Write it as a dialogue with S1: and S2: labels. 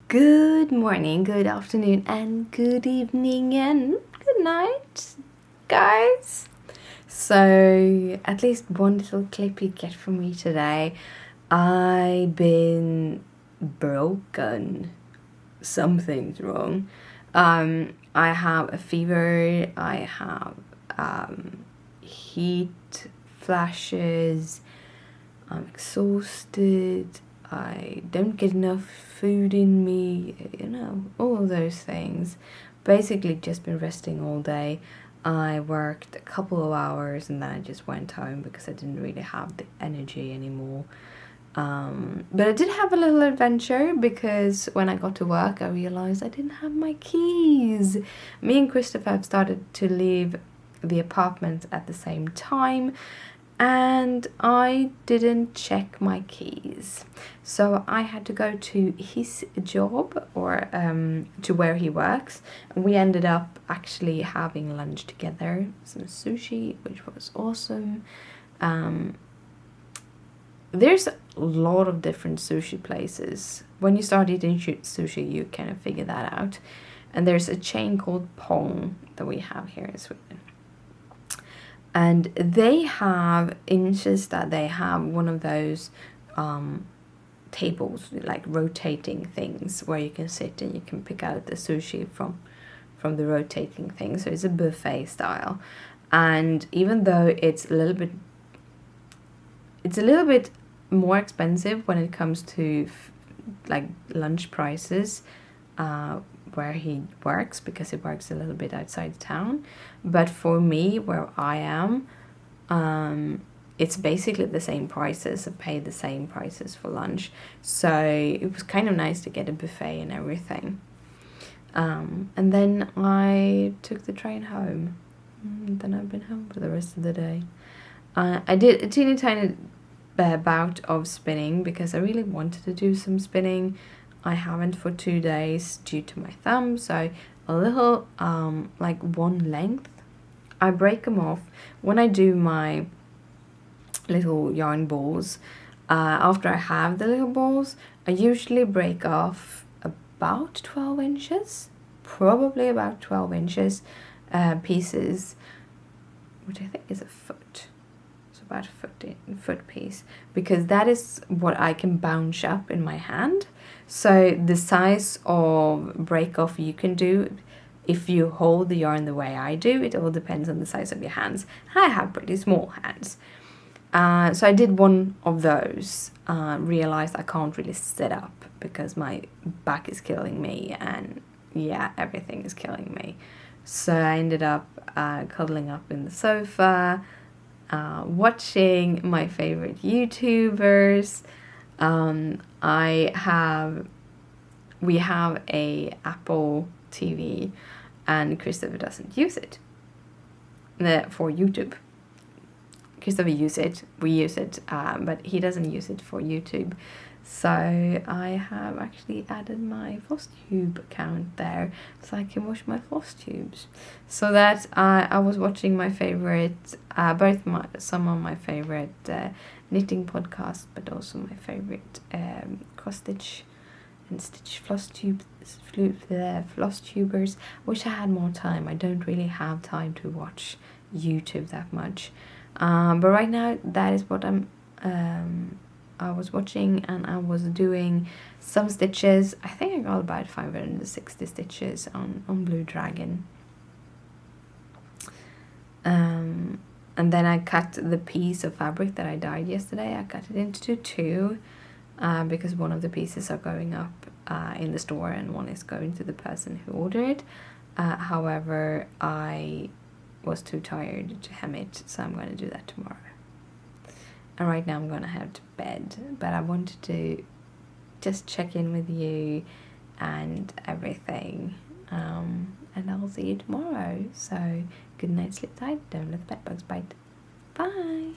S1: Good morning, good afternoon, and good evening, and good night, guys. So, at least one little clip you get from me today. I've been broken. Something's wrong. I have a fever, I have heat flashes, I'm exhausted, I don't get enough food in me, all of those things. Basically, just been resting all day. I worked a couple of hours and then I just went home because I didn't really have the energy anymore. But I did have a little adventure because when I got to work, I realized I didn't have my keys. Me and Christopher have started to leave the apartment at the same time, and I didn't check my keys. So I had to go to his job or to where he works. And we ended up actually having lunch together, some sushi, which was awesome. There's a lot of different sushi places. When you start eating sushi, you kind of figure that out. And there's a chain called Pong that we have here in Sweden. And they have inches that they have one of those tables, like rotating things, where you can sit and you can pick out the sushi from the rotating thing. So it's a buffet style. And even though it's a little bit more expensive when it comes to like lunch prices where he works, because he works a little bit outside town. But for me, where I am, it's basically the same prices. I pay the same prices for lunch. So it was kind of nice to get a buffet and everything. And then I took the train home. And then I've been home for the rest of the day. I did a teeny tiny bout of spinning because I really wanted to do some spinning. I haven't for 2 days due to my thumb, so a little like one length. I break them off when I do my little yarn balls. After I have the little balls, I usually break off about 12 inches, probably about 12 inches pieces, which I think is a foot. About a foot piece, because that is what I can bounce up in my hand. So the size of break off you can do if you hold the yarn the way I do, it all depends on the size of your hands. I have pretty small hands. So I did one of those, realized I can't really sit up because my back is killing me, and yeah, everything is killing me. So I ended up cuddling up in the sofa, watching my favorite YouTubers. We have a Apple TV, and Christopher doesn't use it for YouTube. Christopher uses it, we use it, but he doesn't use it for YouTube. So I have actually added my floss tube account there so I can wash my floss tubes. So that I was watching my favorite, some of my favorite knitting podcasts, but also my favorite cross stitch and stitch floss tubers. Wish I had more time. I don't really have time to watch YouTube that much. But right now that is what I was watching, and I was doing some stitches. I think I got about 560 stitches on Blue Dragon. And then I cut the piece of fabric that I dyed yesterday. I cut it into two because one of the pieces are going up in the store and one is going to the person who ordered it. However, I was too tired to hem it, so I'm going to do that tomorrow. And right now I'm going to head to bed, but I wanted to just check in with you and everything. And I'll see you tomorrow. So good night, sleep tight, don't let the bed bugs bite. Bye!